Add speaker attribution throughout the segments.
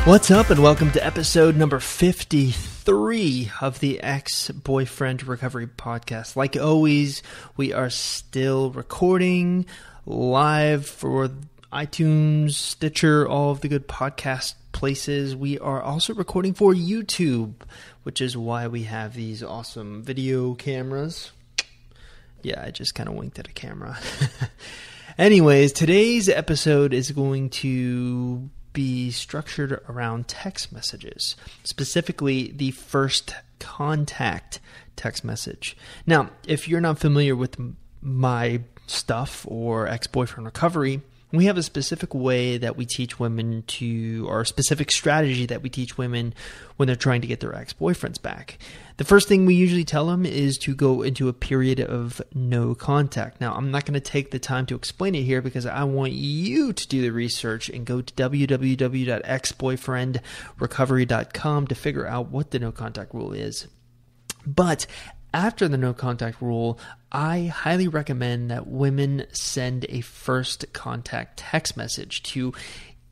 Speaker 1: What's up, and welcome to episode number 53 of the Ex-Boyfriend Recovery Podcast. Like always, we are still recording live for iTunes, Stitcher, all of the good podcast places. We are also recording for YouTube, which is why we have these awesome video cameras. Yeah, I just kind of winked at a camera. Anyways, today's episode is going to be structured around text messages, specifically the first contact text message. Now, if you're not familiar with my stuff or ex-boyfriend recovery, we have a specific way that we teach women or a specific strategy that we teach women when they're trying to get their ex-boyfriends back. The first thing we usually tell them is to go into a period of no contact. Now, I'm not going to take the time to explain it here because I want you to do the research and go to www.exboyfriendrecovery.com to figure out what the no contact rule is. But after the no contact rule, I highly recommend that women send a first contact text message to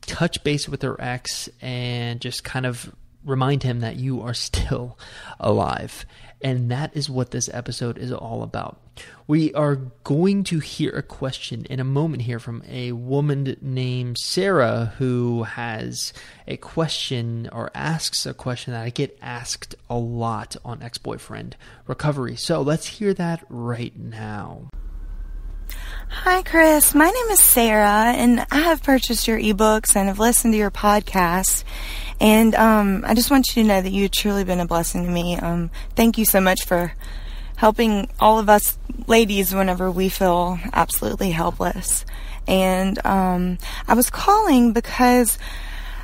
Speaker 1: touch base with their ex and just kind of remind him that you are still alive. And that is what this episode is all about. We are going to hear a question in a moment here from a woman named Sarah who has a question or asks a question that I get asked a lot on ex-boyfriend recovery. So let's hear that right now.
Speaker 2: Hi, Chris. My name is Sarah, and I have purchased your ebooks and have listened to your podcast. And I just want you to know that you've truly been a blessing to me. Thank you so much for helping all of us ladies whenever we feel absolutely helpless. And I was calling because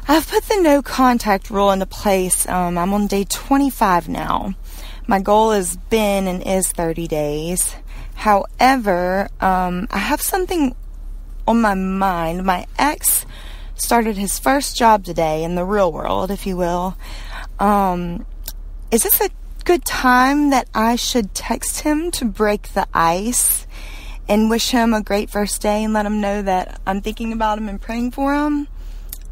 Speaker 2: I've put the no contact rule into place. I'm on day 25 now. My goal has been and is 30 days. However, I have something on my mind. My ex started his first job today in the real world, if you will. Is this a good time that I should text him to break the ice and wish him a great first day and let him know that I'm thinking about him and praying for him?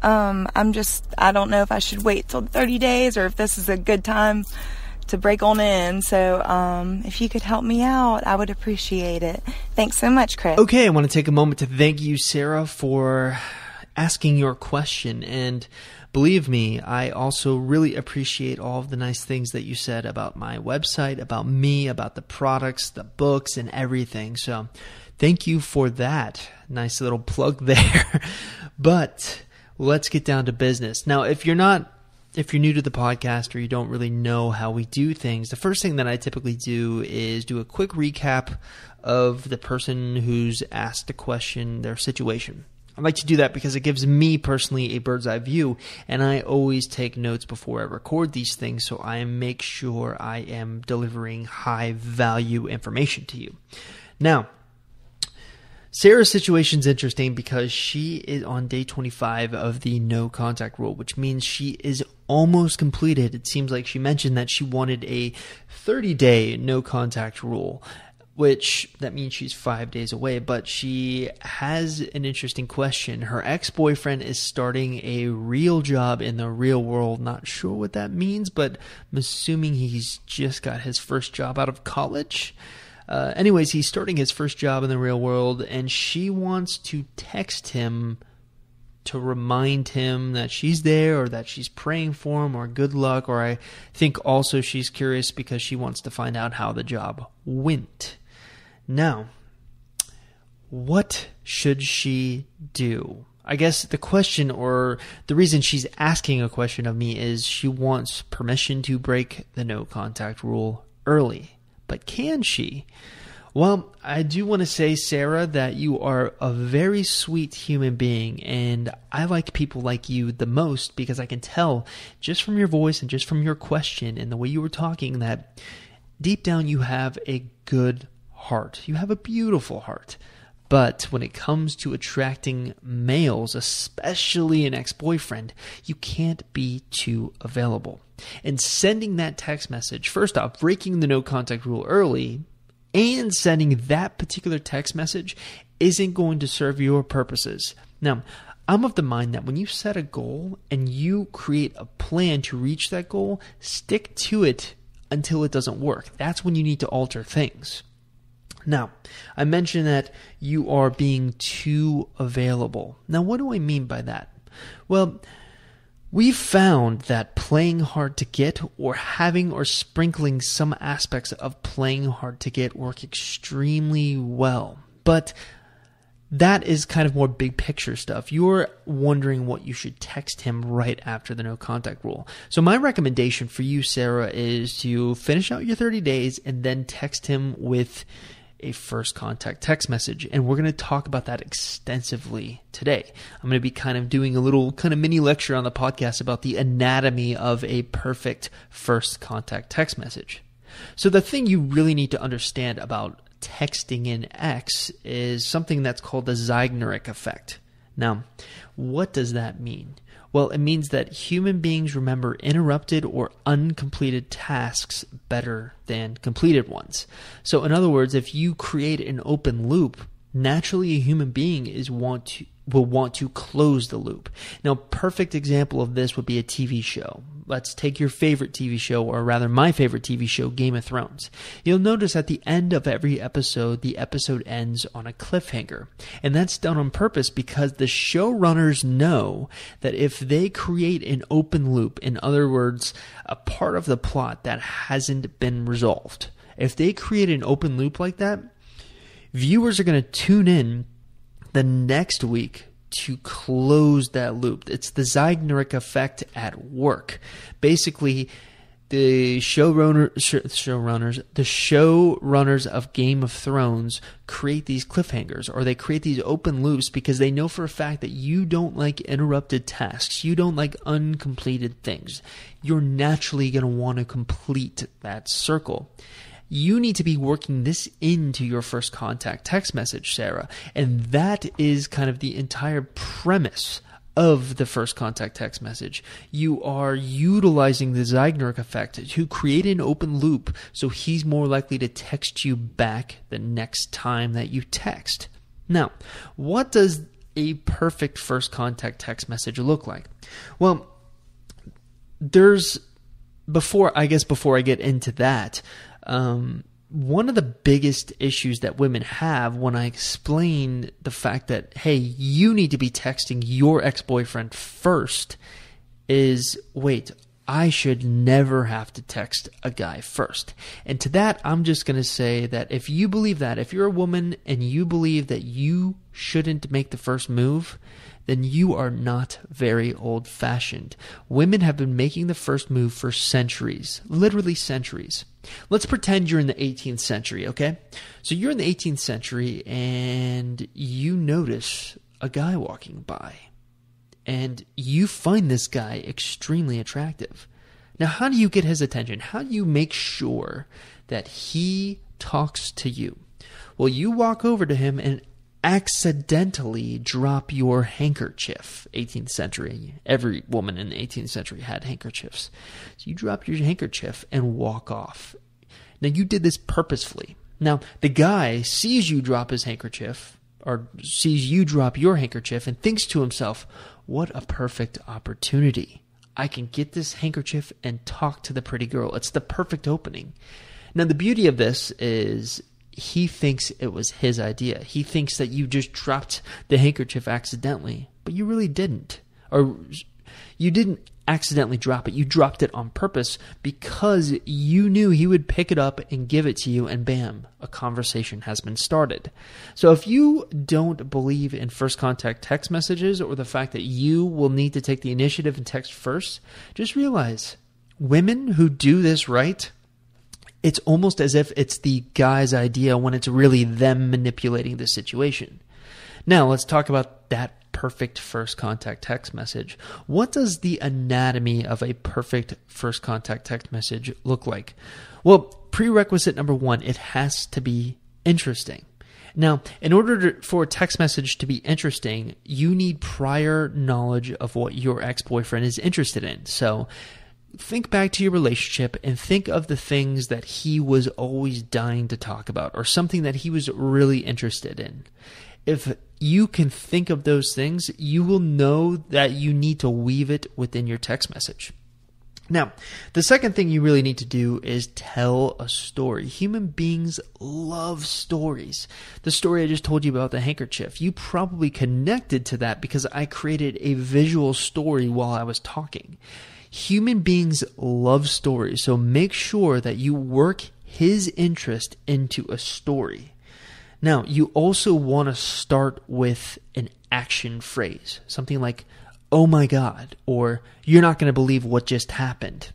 Speaker 2: I don't know if I should wait till 30 days or if this is a good time to break on in. So if you could help me out, I would appreciate it. Thanks so much, Chris.
Speaker 1: Okay, I want to take a moment to thank you, Sarah, for asking your question. And believe me, I also really appreciate all of the nice things that you said about my website, about me, about the products, the books, and everything. So thank you for that. Nice little plug there. But let's get down to business. Now, if you're new to the podcast or you don't really know how we do things, the first thing that I typically do is do a quick recap of the person who's asked a question, their situation. I like to do that because it gives me personally a bird's eye view, and I always take notes before I record these things so I make sure I am delivering high value information to you. Now, Sarah's situation is interesting because she is on day 25 of the no contact rule, which means she is almost completed. It seems like she mentioned that she wanted a 30-day no contact rule, which that means she's 5 days away. But she has an interesting question. Her ex-boyfriend is starting a real job in the real world. Not sure what that means, but I'm assuming he's just got his first job out of college. Anyways, he's starting his first job in the real world, and she wants to text him to remind him that she's there or that she's praying for him or good luck. Or I think also she's curious because she wants to find out how the job went. Now, what should she do? I guess the question, or the reason she's asking a question of me, is she wants permission to break the no contact rule early. But can she? Well, I do want to say, Sarah, that you are a very sweet human being, and I like people like you the most because I can tell just from your voice and just from your question and the way you were talking that deep down you have a good heart. You have a beautiful heart. But when it comes to attracting males, especially an ex-boyfriend, you can't be too available. And sending that text message, first off, breaking the no contact rule early and sending that particular text message isn't going to serve your purposes. Now, I'm of the mind that when you set a goal and you create a plan to reach that goal, stick to it until it doesn't work. That's when you need to alter things. Now, I mentioned that you are being too available. Now, what do I mean by that? Well, we've found that playing hard to get or having or sprinkling some aspects of playing hard to get work extremely well. But that is kind of more big picture stuff. You're wondering what you should text him right after the no contact rule. So my recommendation for you, Sarah, is to finish out your 30 days and then text him with a first contact text message. And we're going to talk about that extensively today. I'm going to be kind of doing a little kind of mini lecture on the podcast about the anatomy of a perfect first contact text message. So the thing you really need to understand about texting in X is something that's called the Zag Nurik Effect. Now, what does that mean? Well, it means that human beings remember interrupted or uncompleted tasks better than completed ones. So in other words, if you create an open loop, naturally a human being will want to close the loop. Now, a perfect example of this would be a TV show. Let's take your favorite TV show, or rather my favorite TV show, Game of Thrones. You'll notice at the end of every episode, the episode ends on a cliffhanger. And that's done on purpose because the showrunners know that if they create an open loop, in other words, a part of the plot that hasn't been resolved, if they create an open loop like that, viewers are going to tune in the next week to close that loop. It's the Zag Nurik Effect at work. Basically, the showrunners of Game of Thrones create these cliffhangers, or they create these open loops because they know for a fact that you don't like interrupted tasks. You don't like uncompleted things. You're naturally going to want to complete that circle. You need to be working this into your first contact text message, Sarah. And that is kind of the entire premise of the first contact text message. You are utilizing the Zag Nurik Effect to create an open loop so he's more likely to text you back the next time that you text. Now, what does a perfect first contact text message look like? Well, before I get into that, one of the biggest issues that women have when I explain the fact that, hey, you need to be texting your ex-boyfriend first is, wait, I should never have to text a guy first. And to that, I'm just going to say that if you believe that, if you're a woman and you believe that you shouldn't make the first move, then you are not very old-fashioned. Women have been making the first move for centuries, literally centuries. Let's pretend you're in the 18th century, okay? So you're in the 18th century and you notice a guy walking by and you find this guy extremely attractive. Now, how do you get his attention? How do you make sure that he talks to you? Well, you walk over to him and accidentally drop your handkerchief. 18th century. Every woman in the 18th century had handkerchiefs. So you drop your handkerchief and walk off. Now, you did this purposefully. Now, the guy sees you drop his handkerchief, or sees you drop your handkerchief, and thinks to himself, what a perfect opportunity. I can get this handkerchief and talk to the pretty girl. It's the perfect opening. Now, the beauty of this is he thinks it was his idea. He thinks that you just dropped the handkerchief accidentally, but you really didn't. Or you didn't accidentally drop it. You dropped it on purpose because you knew he would pick it up and give it to you, and bam, a conversation has been started. So if you don't believe in first contact text messages or the fact that you will need to take the initiative and text first, just realize women who do this right, it's almost as if it's the guy's idea when it's really them manipulating the situation. Now, let's talk about that perfect first contact text message. What does the anatomy of a perfect first contact text message look like? Well, prerequisite number one, it has to be interesting. Now, in order for a text message to be interesting, you need prior knowledge of what your ex-boyfriend is interested in. So think back to your relationship and think of the things that he was always dying to talk about, or something that he was really interested in. if you can think of those things, you will know that you need to weave it within your text message. Now, the second thing you really need to do is tell a story. Human beings love stories. The story I just told you about the handkerchief, you probably connected to that because I created a visual story while I was talking. Human beings love stories, so make sure that you work his interest into a story. Now, you also want to start with an action phrase, something like, "Oh my God," or "You're not going to believe what just happened."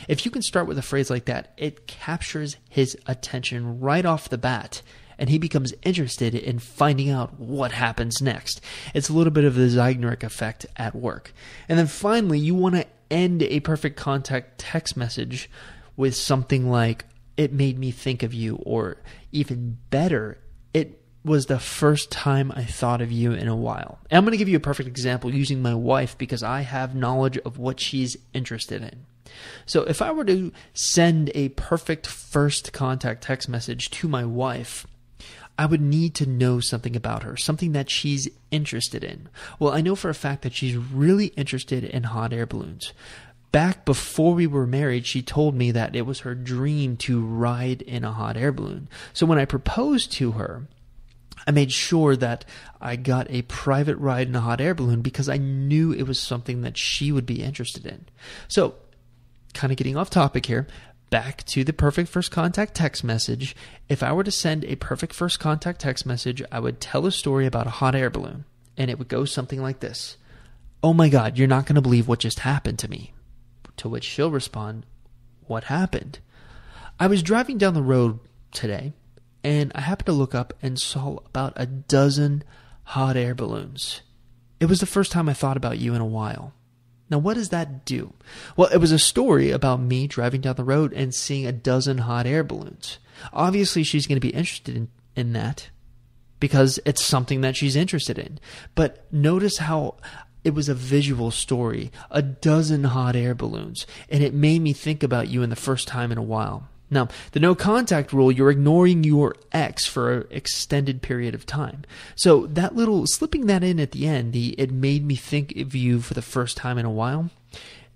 Speaker 1: If you can start with a phrase like that, it captures his attention right off the bat, and he becomes interested in finding out what happens next. It's a little bit of the Zag Nurik Effect at work. And then finally, you want to end a perfect contact text message with something like, "It made me think of you," or even better, "It was the first time I thought of you in a while." And I'm going to give you a perfect example using my wife because I have knowledge of what she's interested in. So if I were to send a perfect first contact text message to my wife, I would need to know something about her, something that she's interested in. Well, I know for a fact that she's really interested in hot air balloons. Back before we were married, she told me that it was her dream to ride in a hot air balloon. So when I proposed to her, I made sure that I got a private ride in a hot air balloon because I knew it was something that she would be interested in. So, kind of getting off topic here, back to the perfect first contact text message. If I were to send a perfect first contact text message, I would tell a story about a hot air balloon, and it would go something like this. "Oh my God, you're not going to believe what just happened to me." To which she'll respond, "What happened?" "I was driving down the road today, and I happened to look up and saw about a dozen hot air balloons. It was the first time I thought about you in a while." Now, what does that do? Well, it was a story about me driving down the road and seeing a dozen hot air balloons. Obviously, she's going to be interested in that because it's something that she's interested in. But notice how it was a visual story, a dozen hot air balloons, and it made me think about you in the first time in a while. Now, the no contact rule, you're ignoring your ex for an extended period of time. So that little, slipping that in at the end, it made me think of you for the first time in a while.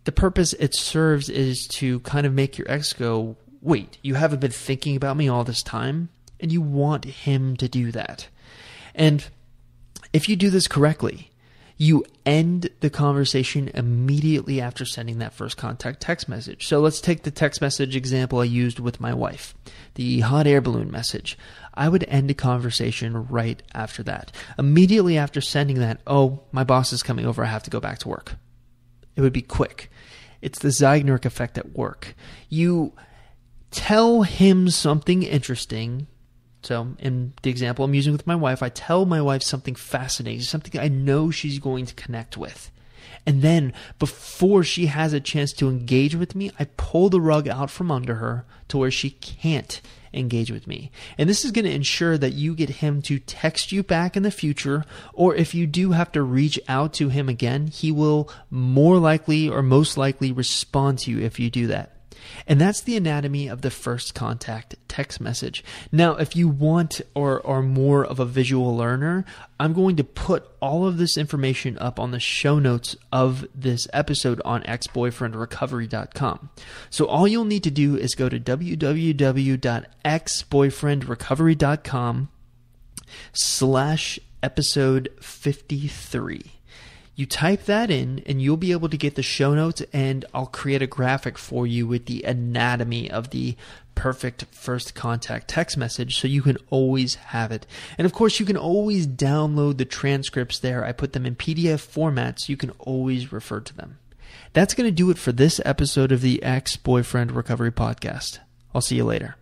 Speaker 1: The purpose it serves is to kind of make your ex go, "Wait, you haven't been thinking about me all this time?" And you want him to do that. And if you do this correctly, you end the conversation immediately after sending that first contact text message. So let's take the text message example I used with my wife, the hot air balloon message. I would end the conversation right after that. Immediately after sending that, "Oh, my boss is coming over, I have to go back to work." It would be quick. It's the Zag Nurik Effect at work. You tell him something interesting. So in the example I'm using with my wife, I tell my wife something fascinating, something I know she's going to connect with. And then before she has a chance to engage with me, I pull the rug out from under her to where she can't engage with me. And this is going to ensure that you get him to text you back in the future, or if you do have to reach out to him again, he will more likely or most likely respond to you if you do that. And that's the anatomy of the first contact text message. Now, if you want or are more of a visual learner, I'm going to put all of this information up on the show notes of this episode on exboyfriendrecovery.com. So all you'll need to do is go to www.exboyfriendrecovery.com/episode 53. You type that in and you'll be able to get the show notes, and I'll create a graphic for you with the anatomy of the perfect first contact text message so you can always have it. And of course, you can always download the transcripts there. I put them in PDF format so you can always refer to them. That's going to do it for this episode of the Ex-Boyfriend Recovery Podcast. I'll see you later.